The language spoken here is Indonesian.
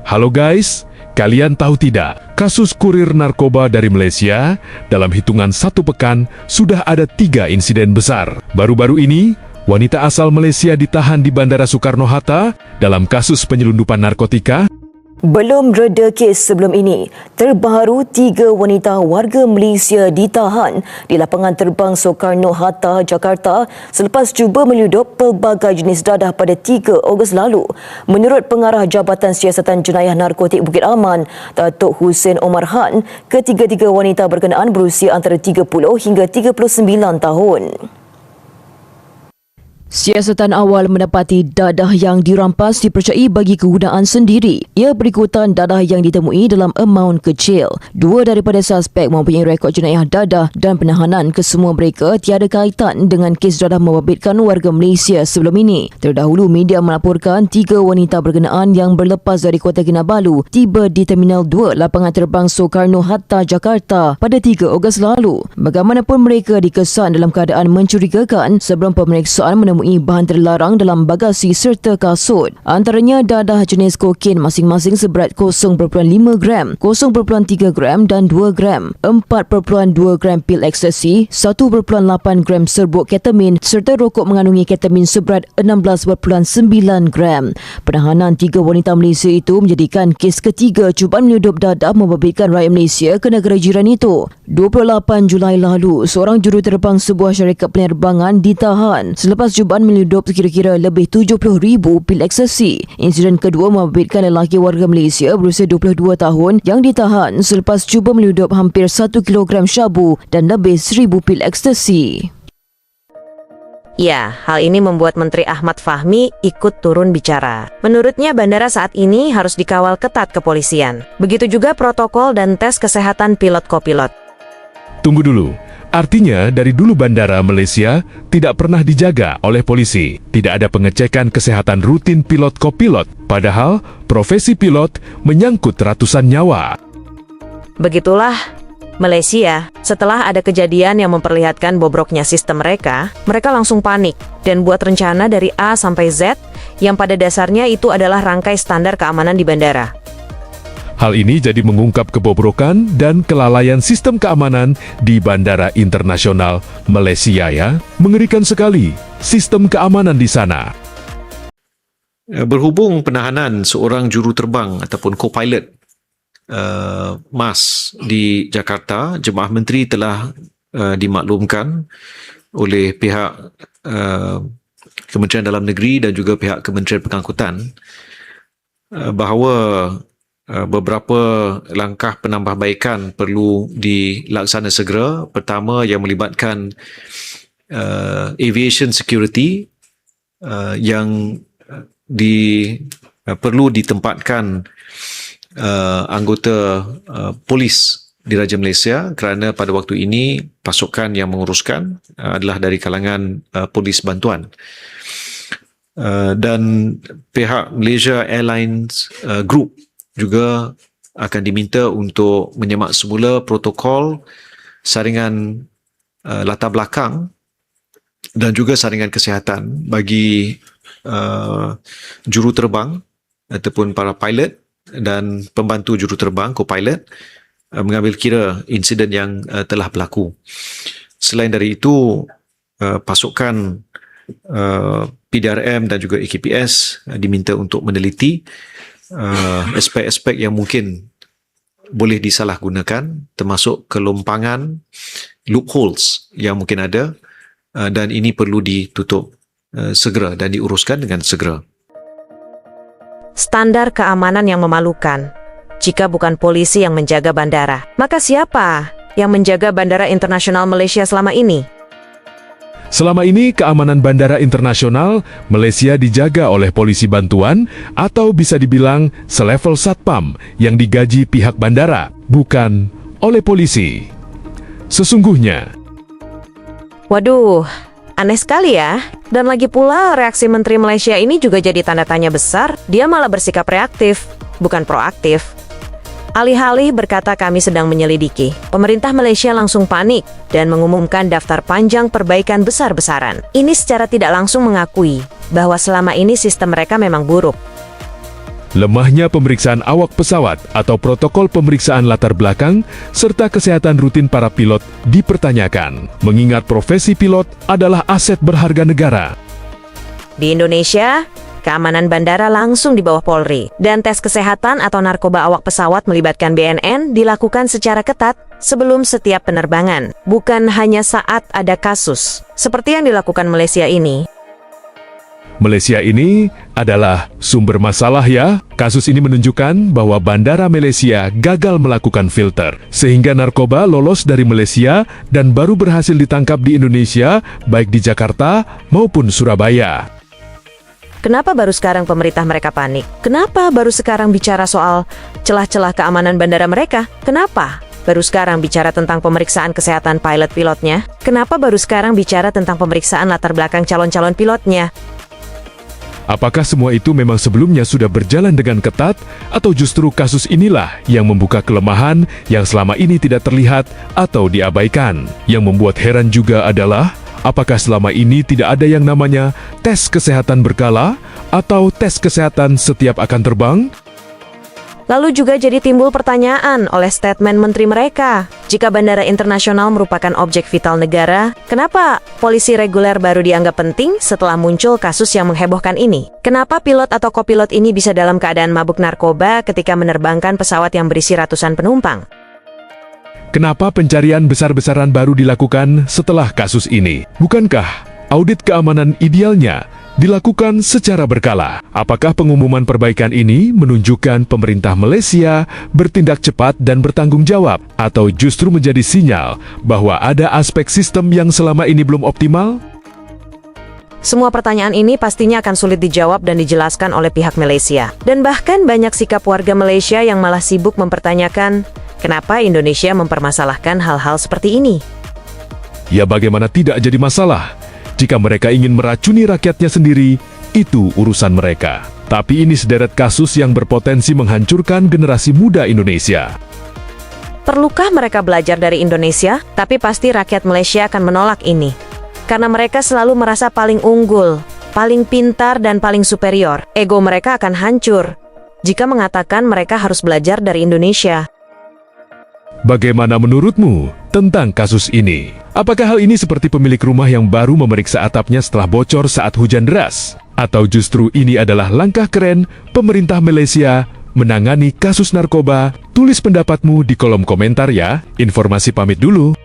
Halo guys, kalian tahu tidak, kasus kurir narkoba dari Malaysia dalam hitungan 1 pekan sudah ada 3 insiden besar. Baru-baru ini, wanita asal Malaysia ditahan di Bandara Soekarno-Hatta dalam kasus penyelundupan narkotika. Belum reda kes sebelum ini, terbaru 3 wanita warga Malaysia ditahan di lapangan terbang Soekarno-Hatta, Jakarta selepas cuba menyelundup pelbagai jenis dadah pada 3 Ogos lalu. Menurut Pengarah Jabatan Siasatan Jenayah Narkotik Bukit Aman, Datuk Hussein Omar Han, ketiga-tiga wanita berkenaan berusia antara 30 hingga 39 tahun. Siasatan awal mendapati dadah yang dirampas dipercayai bagi kegunaan sendiri. Ia berikutan dadah yang ditemui dalam amaun kecil. 2 daripada suspek mempunyai rekod jenayah dadah dan penahanan kesemua mereka tiada kaitan dengan kes dadah membabitkan warga Malaysia sebelum ini. Terdahulu media melaporkan 3 wanita berkenaan yang berlepas dari Kota Kinabalu tiba di Terminal 2 lapangan terbang Soekarno-Hatta, Jakarta pada 3 Ogos lalu. Bagaimanapun mereka dikesan dalam keadaan mencurigakan sebelum pemeriksaan menemui bahan terlarang dalam bagasi serta kasut. Antaranya dadah jenis kokain masing-masing seberat 0.5 gram, 0.3 gram dan 2 gram, 4.2 gram pil ekstasi, 1.8 gram serbuk ketamin serta rokok mengandungi ketamin seberat 16.9 gram. Penahanan 3 wanita Malaysia itu menjadikan kes ketiga cubaan menyelundup dadah membabitkan rakyat Malaysia ke negara jiran itu. 28 Julai lalu, seorang juruterbang sebuah syarikat penerbangan ditahan selepas cubaan menyelundup kira-kira lebih 70,000 pil ekstasi. Insiden kedua membabitkan lelaki warga Malaysia berusia 22 tahun yang ditahan selepas cuba menyelundup hampir 1 kilogram syabu dan lebih 1,000 pil ekstasi. Ya, hal ini membuat Menteri Ahmad Fahmi ikut turun bicara. Menurutnya bandara saat ini harus dikawal ketat kepolisian. Begitu juga protokol dan tes kesehatan pilot-kopilot. Tunggu dulu. Artinya, dari dulu bandara Malaysia tidak pernah dijaga oleh polisi. Tidak ada pengecekan kesehatan rutin pilot-kopilot, padahal profesi pilot menyangkut ratusan nyawa. Begitulah Malaysia, setelah ada kejadian yang memperlihatkan bobroknya sistem mereka langsung panik dan buat rencana dari A sampai Z yang pada dasarnya itu adalah rangkai standar keamanan di bandara. Hal ini jadi mengungkap kebobrokan dan kelalaian sistem keamanan di Bandara Internasional Malaysia ya. Mengerikan sekali sistem keamanan di sana. Berhubung penahanan seorang juruterbang ataupun co-pilot MAS di Jakarta, Jemaah Menteri telah dimaklumkan oleh pihak Kementerian Dalam Negeri dan juga pihak Kementerian Pengangkutan bahawa beberapa langkah penambahbaikan perlu dilaksana segera. Pertama, yang melibatkan aviation security yang perlu ditempatkan anggota polis di Raja Malaysia kerana pada waktu ini pasukan yang menguruskan adalah dari kalangan polis bantuan. Dan pihak Malaysia Airlines Group juga akan diminta untuk menyemak semula protokol saringan latar belakang dan juga saringan kesihatan bagi juruterbang ataupun para pilot dan pembantu juruterbang, co-pilot, mengambil kira insiden yang telah berlaku. Selain dari itu, pasukan PDRM dan juga AKPS diminta untuk meneliti aspek-aspek yang mungkin boleh disalahgunakan, termasuk kelompangan, loopholes yang mungkin ada, dan ini perlu ditutup segera dan diuruskan dengan segera. Standar keamanan yang memalukan. Jika bukan polisi yang menjaga bandara, maka siapa yang menjaga Bandara Internasional Malaysia selama ini? Selama ini, keamanan Bandara Internasional Malaysia dijaga oleh polisi bantuan atau bisa dibilang selevel satpam yang digaji pihak bandara, bukan oleh polisi. Sesungguhnya. Waduh, aneh sekali ya. Dan lagi pula reaksi Menteri Malaysia ini juga jadi tanda tanya besar. Dia malah bersikap reaktif, bukan proaktif. Alih-alih berkata kami sedang menyelidiki, pemerintah Malaysia langsung panik dan mengumumkan daftar panjang perbaikan besar-besaran. Ini secara tidak langsung mengakui bahwa selama ini sistem mereka memang buruk. Lemahnya pemeriksaan awak pesawat atau protokol pemeriksaan latar belakang serta kesehatan rutin para pilot dipertanyakan, mengingat profesi pilot adalah aset berharga negara. Di Indonesia, keamanan bandara langsung di bawah Polri, dan tes kesehatan atau narkoba awak pesawat melibatkan BNN dilakukan secara ketat sebelum setiap penerbangan, bukan hanya saat ada kasus, seperti yang dilakukan Malaysia ini. Malaysia ini adalah sumber masalah ya. Kasus ini menunjukkan bahwa bandara Malaysia gagal melakukan filter, sehingga narkoba lolos dari Malaysia dan baru berhasil ditangkap di Indonesia, baik di Jakarta maupun Surabaya. Kenapa baru sekarang pemerintah mereka panik? Kenapa baru sekarang bicara soal celah-celah keamanan bandara mereka? Kenapa baru sekarang bicara tentang pemeriksaan kesehatan pilot-pilotnya? Kenapa baru sekarang bicara tentang pemeriksaan latar belakang calon-calon pilotnya? Apakah semua itu memang sebelumnya sudah berjalan dengan ketat, atau justru kasus inilah yang membuka kelemahan yang selama ini tidak terlihat atau diabaikan? Yang membuat heran juga adalah, apakah selama ini tidak ada yang namanya tes kesehatan berkala atau tes kesehatan setiap akan terbang? Lalu juga jadi timbul pertanyaan oleh statement menteri mereka. Jika bandara internasional merupakan objek vital negara, kenapa polisi reguler baru dianggap penting setelah muncul kasus yang menghebohkan ini? Kenapa pilot atau kopilot ini bisa dalam keadaan mabuk narkoba ketika menerbangkan pesawat yang berisi ratusan penumpang? Kenapa pencarian besar-besaran baru dilakukan setelah kasus ini? Bukankah audit keamanan idealnya dilakukan secara berkala? Apakah pengumuman perbaikan ini menunjukkan pemerintah Malaysia bertindak cepat dan bertanggung jawab, atau justru menjadi sinyal bahwa ada aspek sistem yang selama ini belum optimal? Semua pertanyaan ini pastinya akan sulit dijawab dan dijelaskan oleh pihak Malaysia. Dan bahkan banyak sikap warga Malaysia yang malah sibuk mempertanyakan kenapa Indonesia mempermasalahkan hal-hal seperti ini. Ya, bagaimana tidak jadi masalah? Jika mereka ingin meracuni rakyatnya sendiri, itu urusan mereka. Tapi ini sederet kasus yang berpotensi menghancurkan generasi muda Indonesia. Perlukah mereka belajar dari Indonesia? Tapi pasti rakyat Malaysia akan menolak ini. Karena mereka selalu merasa paling unggul, paling pintar dan paling superior. Ego mereka akan hancur jika mengatakan mereka harus belajar dari Indonesia. Bagaimana menurutmu tentang kasus ini? Apakah hal ini seperti pemilik rumah yang baru memeriksa atapnya setelah bocor saat hujan deras? Atau justru ini adalah langkah keren pemerintah Malaysia menangani kasus narkoba? Tulis pendapatmu di kolom komentar ya. Informasi pamit dulu.